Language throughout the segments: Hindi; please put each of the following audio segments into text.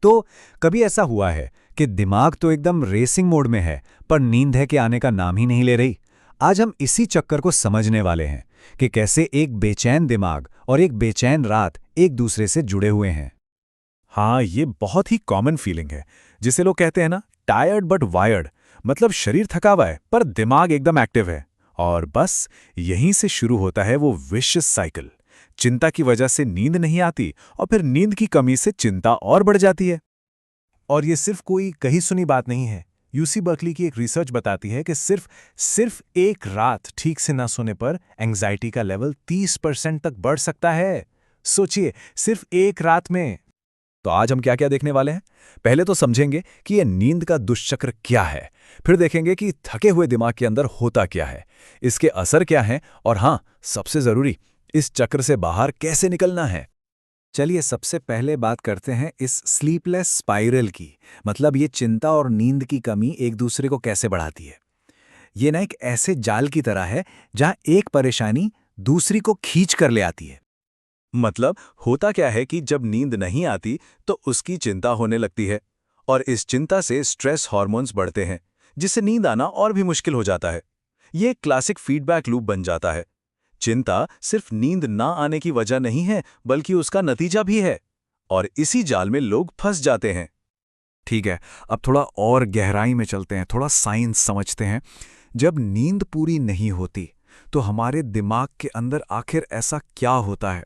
तो कभी ऐसा हुआ है कि दिमाग तो एकदम रेसिंग मोड में है, पर नींद है कि आने का नाम ही नहीं ले रही। आज हम इसी चक्कर को समझने वाले हैं कि कैसे एक बेचैन दिमाग और एक बेचैन रात एक दूसरे से जुड़े हुए हैं। हाँ, ये बहुत ही कॉमन फीलिंग है, जिसे लोग कहते हैं ना, टायर्ड बट वायर्ड। मतलब शरीर थका हुआ है पर दिमाग एकदम एक्टिव है। और बस यहीं से शुरू होता है वो विशियस साइकिल। चिंता की वजह से नींद नहीं आती और फिर नींद की कमी से चिंता और बढ़ जाती है। और ये सिर्फ कोई कही सुनी बात नहीं है। यूसी बर्कली की एक रिसर्च बताती है कि सिर्फ एक रात ठीक से ना सोने पर एंग्जाइटी का लेवल 30% तक बढ़ सकता है। सोचिए, सिर्फ एक रात में। तो आज हम क्या क्या देखने वाले हैं? पहले तो समझेंगे कि ये नींद का दुष्चक्र क्या है, फिर देखेंगे कि थके हुए दिमाग के अंदर होता क्या है, इसके असर क्या हैं, और हाँ, सबसे जरूरी, इस चक्र से बाहर कैसे निकलना है। चलिए सबसे पहले बात करते हैं इस स्लीपलेस स्पाइरल की। मतलब ये चिंता और नींद की कमी एक दूसरे को कैसे बढ़ाती है। ये ना एक ऐसे जाल की तरह है जहां एक परेशानी दूसरी को खींच कर ले आती है। मतलब होता क्या है कि जब नींद नहीं आती तो उसकी चिंता होने लगती है, और इस चिंता से स्ट्रेस हार्मोन्स बढ़ते हैं, जिससे नींद आना और भी मुश्किल हो जाता है। ये एक क्लासिक फीडबैक लूप बन जाता है। चिंता सिर्फ नींद ना आने की वजह नहीं है, बल्कि उसका नतीजा भी है, और इसी जाल में लोग फंस जाते हैं। ठीक है, अब थोड़ा और गहराई में चलते हैं, थोड़ा साइंस समझते हैं। जब नींद पूरी नहीं होती तो हमारे दिमाग के अंदर आखिर ऐसा क्या होता है।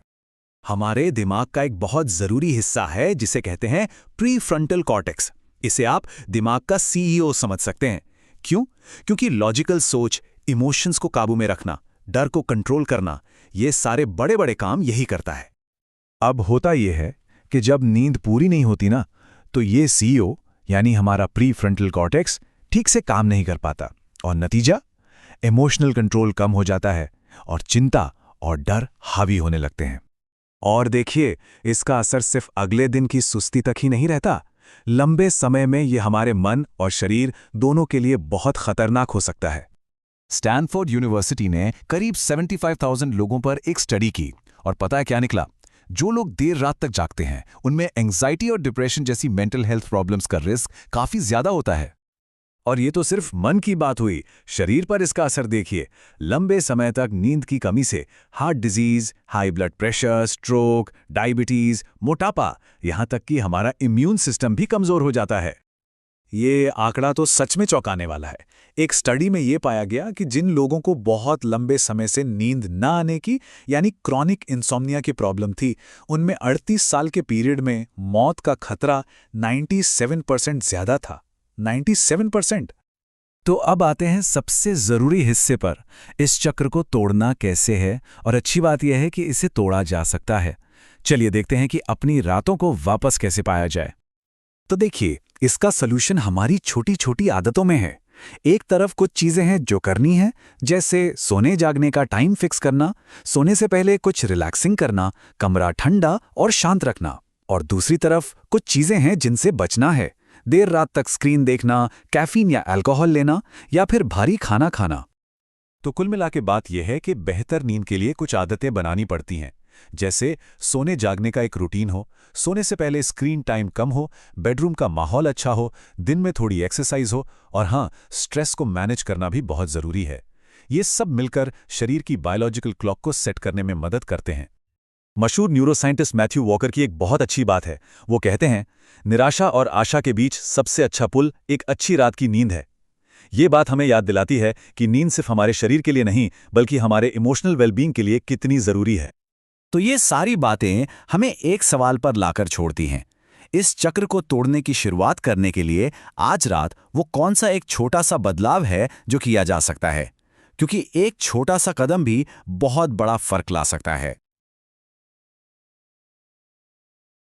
हमारे दिमाग का एक बहुत जरूरी हिस्सा है जिसे कहते हैं प्रीफ्रंटल कॉर्टेक्स। इसे आप दिमाग का सीईओ समझ सकते हैं। क्यों? क्योंकि लॉजिकल सोच, इमोशंस को काबू में रखना, डर को कंट्रोल करना, ये सारे बड़े बड़े काम यही करता है। अब होता यह है कि जब नींद पूरी नहीं होती ना, तो ये सीईओ यानी हमारा प्रीफ्रंटल कॉर्टेक्स ठीक से काम नहीं कर पाता, और नतीजा, इमोशनल कंट्रोल कम हो जाता है और चिंता और डर हावी होने लगते हैं। और देखिए, इसका असर सिर्फ अगले दिन की सुस्ती तक ही नहीं रहता। लंबे समय में ये हमारे मन और शरीर दोनों के लिए बहुत खतरनाक हो सकता है। स्टैनफोर्ड यूनिवर्सिटी ने करीब 75,000 लोगों पर एक स्टडी की, और पता है क्या निकला? जो लोग देर रात तक जागते हैं उनमें एंग्जाइटी और डिप्रेशन जैसी मेंटल हेल्थ प्रॉब्लम्स का रिस्क काफी ज्यादा होता है। और ये तो सिर्फ मन की बात हुई, शरीर पर इसका असर देखिए। लंबे समय तक नींद की कमी से heart disease, high blood pressure, stroke, diabetes, मोटापा, यहां तक कि हमारा इम्यून सिस्टम भी कमजोर हो जाता है। ये आंकड़ा तो सच में चौंकाने वाला है। एक स्टडी में ये पाया गया कि जिन लोगों को बहुत लंबे समय से नींद न आने की यानी क्रॉनिक इंसोम्निया की प्रॉब्लम थी, उनमें 38 साल के पीरियड में मौत का खतरा 97% ज्यादा था। 97%। तो अब आते हैं सबसे जरूरी हिस्से पर। इस चक्र को तोड़ना कैसे है, और अच्छी बात यह है कि इसे तोड़ा जा सकता है। चलिए देखते हैं कि अपनी रातों को वापस कैसे पाया जाए। तो देखिए, इसका सलूशन हमारी छोटी छोटी आदतों में है। एक तरफ कुछ चीजें हैं जो करनी है, जैसे सोने जागने का टाइम फिक्स करना, सोने से पहले कुछ रिलैक्सिंग करना, कमरा ठंडा और शांत रखना। और दूसरी तरफ कुछ चीजें हैं जिनसे बचना है, देर रात तक स्क्रीन देखना, कैफीन या अल्कोहल लेना, या फिर भारी खाना खाना। तो कुल मिला के बात यह है कि बेहतर नींद के लिए कुछ आदतें बनानी पड़ती हैं, जैसे सोने जागने का एक रूटीन हो, सोने से पहले स्क्रीन टाइम कम हो, बेडरूम का माहौल अच्छा हो, दिन में थोड़ी एक्सरसाइज हो, और हाँ, स्ट्रेस को मैनेज करना भी बहुत ज़रूरी है। ये सब मिलकर शरीर की बायोलॉजिकल क्लॉक को सेट करने में मदद करते हैं। मशहूर न्यूरोसाइंटिस्ट मैथ्यू वॉकर की एक बहुत अच्छी बात है। वो कहते हैं, निराशा और आशा के बीच सबसे अच्छा पुल एक अच्छी रात की नींद है। ये बात हमें याद दिलाती है कि नींद सिर्फ हमारे शरीर के लिए नहीं, बल्कि हमारे इमोशनल वेलबींग के लिए कितनी ज़रूरी है। तो ये सारी बातें हमें एक सवाल पर लाकर छोड़ती हैं। इस चक्र को तोड़ने की शुरुआत करने के लिए आज रात वो कौन सा एक छोटा सा बदलाव है जो किया जा सकता है? क्योंकि एक छोटा सा कदम भी बहुत बड़ा फर्क ला सकता है।